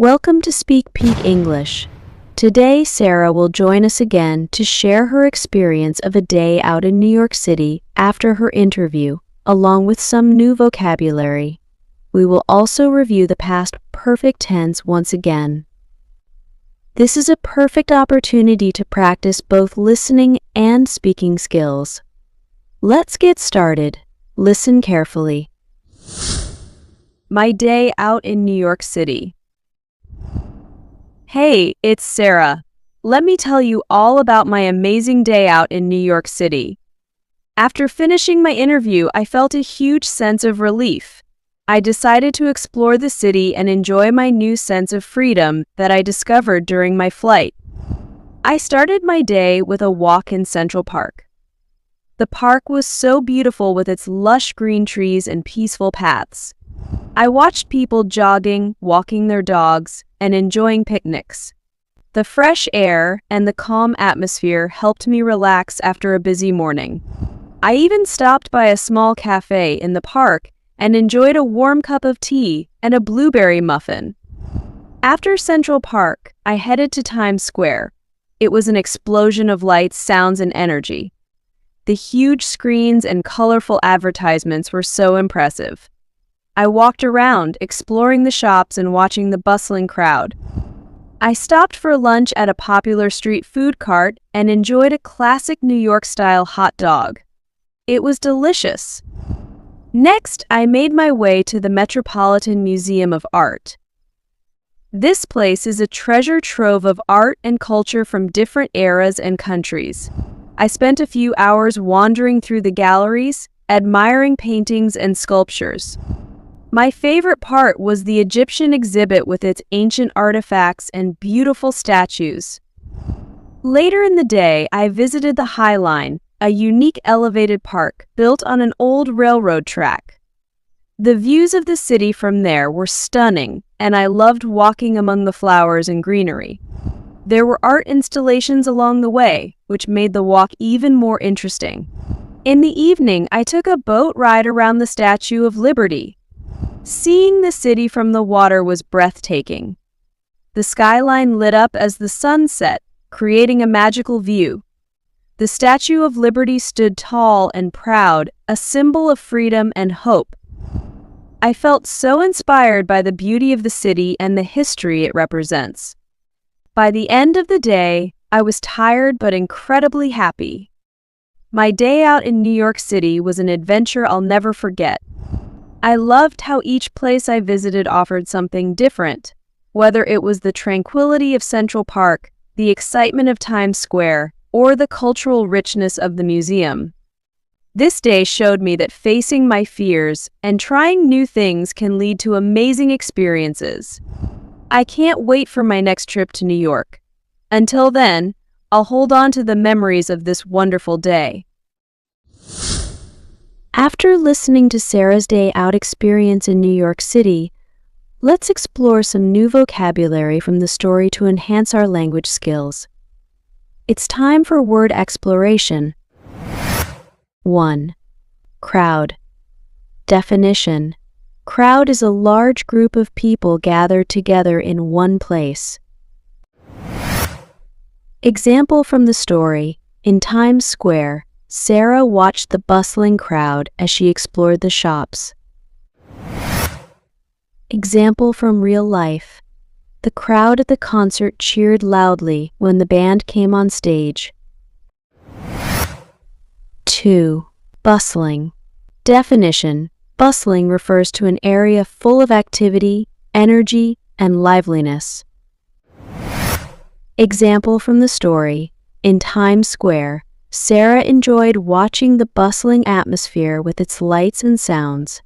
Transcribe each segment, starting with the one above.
Welcome to Speak Peak English. Today, Sarah will join us again to share her experience of a day out in New York City after her interview, along with some new vocabulary. We will also review the past perfect tense once again. This is a perfect opportunity to practice both listening and speaking skills. Let's get started. Listen carefully. My day out in New York City. Hey, it's Sarah. Let me tell you all about my amazing day out in New York City. After finishing my interview, I felt a huge sense of relief. I decided to explore the city and enjoy my new sense of freedom that I discovered during my flight. I started my day with a walk in Central Park. The park was so beautiful with its lush green trees and peaceful paths. I watched people jogging, walking their dogs, and enjoying picnics. The fresh air and the calm atmosphere helped me relax after a busy morning. I even stopped by a small cafe in the park and enjoyed a warm cup of tea and a blueberry muffin. After Central Park, I headed to Times Square. It was an explosion of lights, sounds, and energy. The huge screens and colorful advertisements were so impressive. I walked around, exploring the shops and watching the bustling crowd. I stopped for lunch at a popular street food cart and enjoyed a classic New York-style hot dog. It was delicious. Next, I made my way to the Metropolitan Museum of Art. This place is a treasure trove of art and culture from different eras and countries. I spent a few hours wandering through the galleries, admiring paintings and sculptures. My favorite part was the Egyptian exhibit with its ancient artifacts and beautiful statues. Later in the day, I visited the High Line, a unique elevated park built on an old railroad track. The views of the city from there were stunning, and I loved walking among the flowers and greenery. There were art installations along the way, which made the walk even more interesting. In the evening, I took a boat ride around the Statue of Liberty. Seeing the city from the water was breathtaking. The skyline lit up as the sun set, creating a magical view. The Statue of Liberty stood tall and proud, a symbol of freedom and hope. I felt so inspired by the beauty of the city and the history it represents. By the end of the day, I was tired but incredibly happy. My day out in New York City was an adventure I'll never forget. I loved how each place I visited offered something different, whether it was the tranquility of Central Park, the excitement of Times Square, or the cultural richness of the museum. This day showed me that facing my fears and trying new things can lead to amazing experiences. I can't wait for my next trip to New York. Until then, I'll hold on to the memories of this wonderful day. After listening to Sarah's day out experience in New York City, let's explore some new vocabulary from the story to enhance our language skills. It's time for word exploration. 1. Crowd. Definition. Crowd is a large group of people gathered together in one place. Example from the story. In Times Square, Sarah watched the bustling crowd as she explored the shops. Example from real life. The crowd at the concert cheered loudly when the band came on stage. 2. Bustling. Definition. Bustling refers to an area full of activity, energy, and liveliness. Example from the story. In Times Square, Sarah enjoyed watching the bustling atmosphere with its lights and sounds.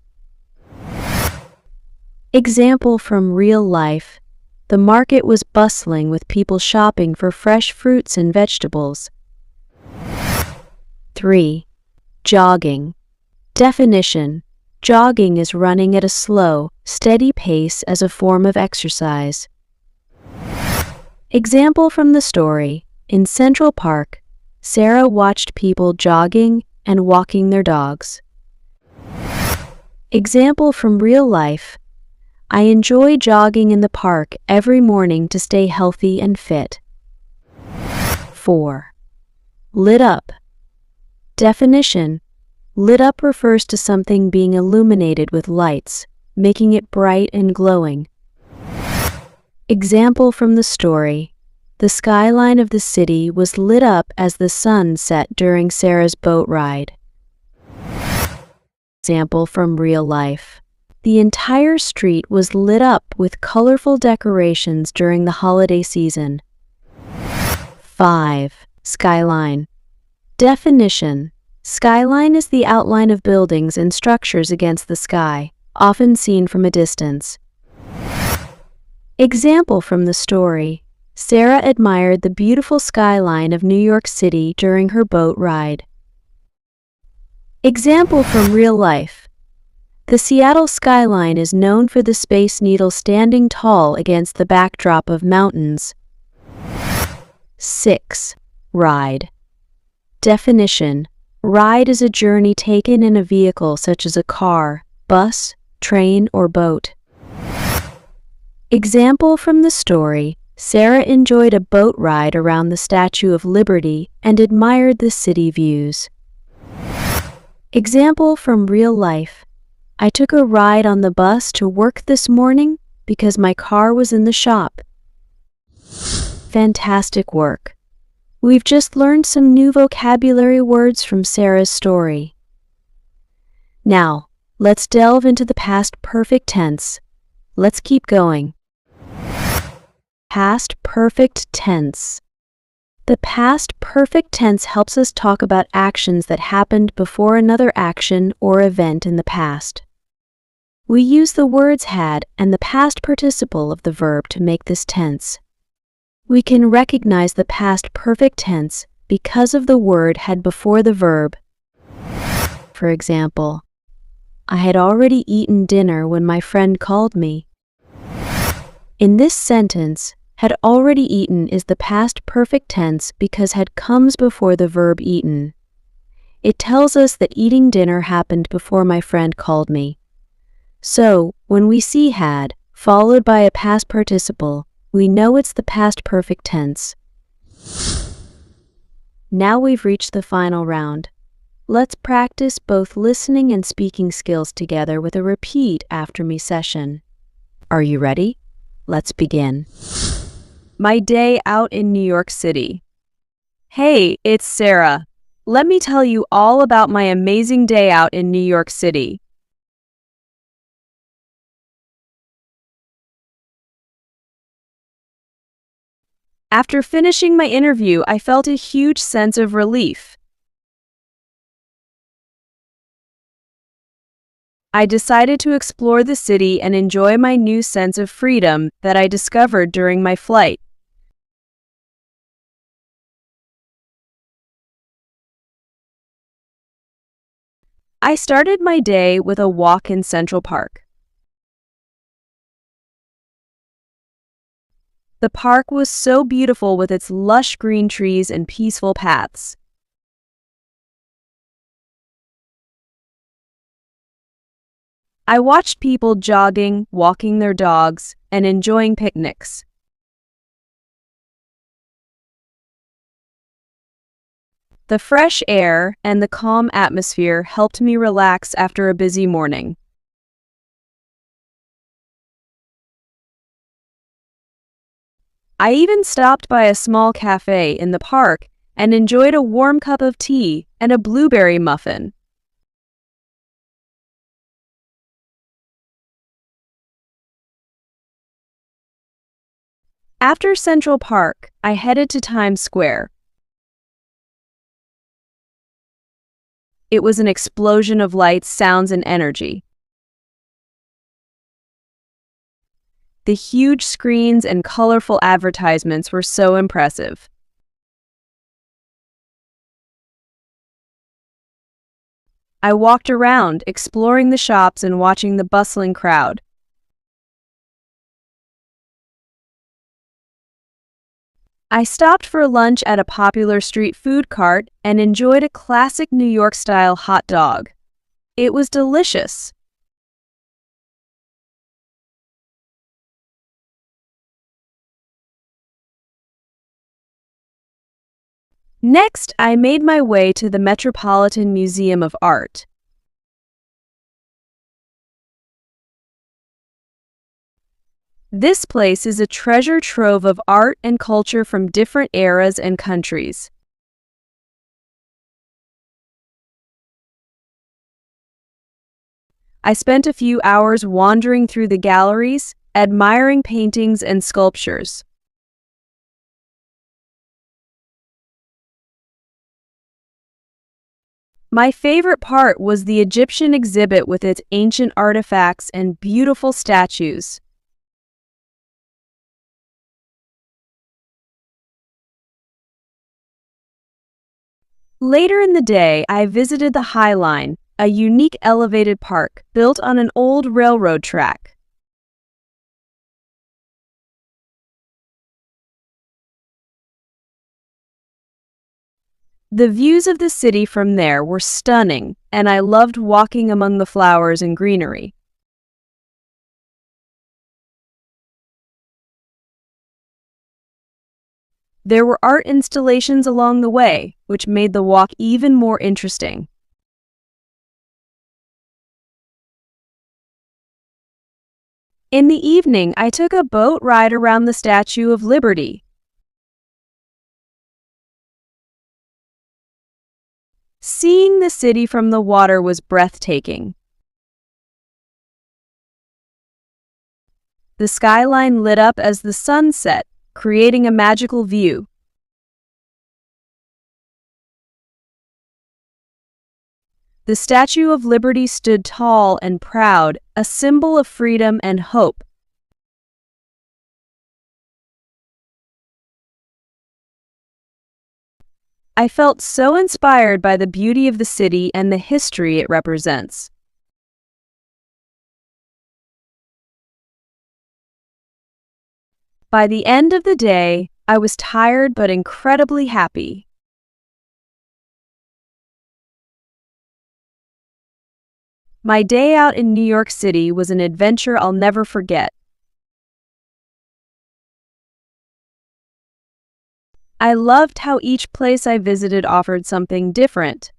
Example from real life. The market was bustling with people shopping for fresh fruits and vegetables. 3. Jogging. Definition. Jogging is running at a slow, steady pace as a form of exercise. Example from the story. In Central Park, Sarah watched people jogging and walking their dogs. Example from real life. I enjoy jogging in the park every morning to stay healthy and fit. 4. Lit up. Definition: lit up refers to something being illuminated with lights, making it bright and glowing. Example from the story: the skyline of the city was lit up as the sun set during Sarah's boat ride. Example from real life: the entire street was lit up with colorful decorations during the holiday season. 5. Skyline. Definition: skyline is the outline of buildings and structures against the sky, often seen from a distance. Example from the story: Sarah admired the beautiful skyline of New York City during her boat ride. Example from real life: the Seattle skyline is known for the Space Needle standing tall against the backdrop of mountains. 6. Ride. Definition: ride is a journey taken in a vehicle such as a car, bus, train, or boat. Example from the story: Sarah enjoyed a boat ride around the Statue of Liberty and admired the city views. Example from real life: I took a ride on the bus to work this morning because my car was in the shop. Fantastic work! We've just learned some new vocabulary words from Sarah's story. Now, let's delve into the past perfect tense. Let's keep going. Past perfect tense. The past perfect tense helps us talk about actions that happened before another action or event in the past. We use the words had and the past participle of the verb to make this tense. We can recognize the past perfect tense because of the word had before the verb. For example, I had already eaten dinner when my friend called me. In this sentence, had already eaten is the past perfect tense because had comes before the verb eaten. It tells us that eating dinner happened before my friend called me. So, when we see had, followed by a past participle, we know it's the past perfect tense. Now we've reached the final round. Let's practice both listening and speaking skills together with a repeat after me session. Are you ready? Let's begin. My day out in New York City. Hey, it's Sarah. Let me tell you all about my amazing day out in New York City. After finishing my interview, I felt a huge sense of relief. I decided to explore the city and enjoy my new sense of freedom that I discovered during my flight. I started my day with a walk in Central Park. The park was so beautiful with its lush green trees and peaceful paths. I watched people jogging, walking their dogs, and enjoying picnics. The fresh air and the calm atmosphere helped me relax after a busy morning. I even stopped by a small cafe in the park and enjoyed a warm cup of tea and a blueberry muffin. After Central Park, I headed to Times Square. It was an explosion of lights, sounds, and energy. The huge screens and colorful advertisements were so impressive. I walked around, exploring the shops and watching the bustling crowd. I stopped for lunch at a popular street food cart and enjoyed a classic New York-style hot dog. It was delicious. Next, I made my way to the Metropolitan Museum of Art. This place is a treasure trove of art and culture from different eras and countries. I spent a few hours wandering through the galleries, admiring paintings and sculptures. My favorite part was the Egyptian exhibit with its ancient artifacts and beautiful statues. Later in the day, I visited the High Line, a unique elevated park built on an old railroad track. The views of the city from there were stunning, and I loved walking among the flowers and greenery. There were art installations along the way, which made the walk even more interesting. In the evening, I took a boat ride around the Statue of Liberty. Seeing the city from the water was breathtaking. The skyline lit up as the sun set, creating a magical view. The Statue of Liberty stood tall and proud, a symbol of freedom and hope. I felt so inspired by the beauty of the city and the history it represents. By the end of the day, I was tired but incredibly happy. My day out in New York City was an adventure I'll never forget. I loved how each place I visited offered something different.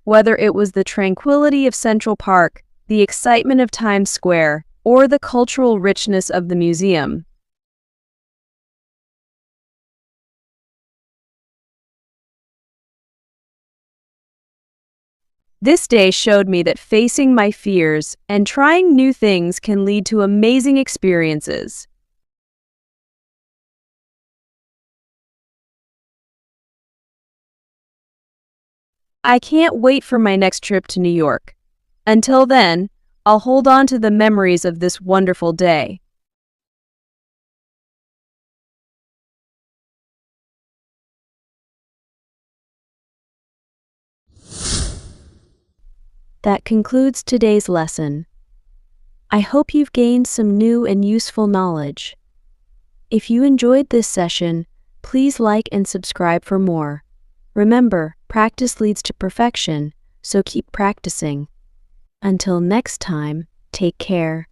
Whether it was the tranquility of Central Park, the excitement of Times Square, or the cultural richness of the museum. This day showed me that facing my fears and trying new things can lead to amazing experiences. I can't wait for my next trip to New York. Until then, I'll hold on to the memories of this wonderful day. That concludes today's lesson. I hope you've gained some new and useful knowledge. If you enjoyed this session, please like and subscribe for more. Remember, practice leads to perfection, so keep practicing. Until next time, take care.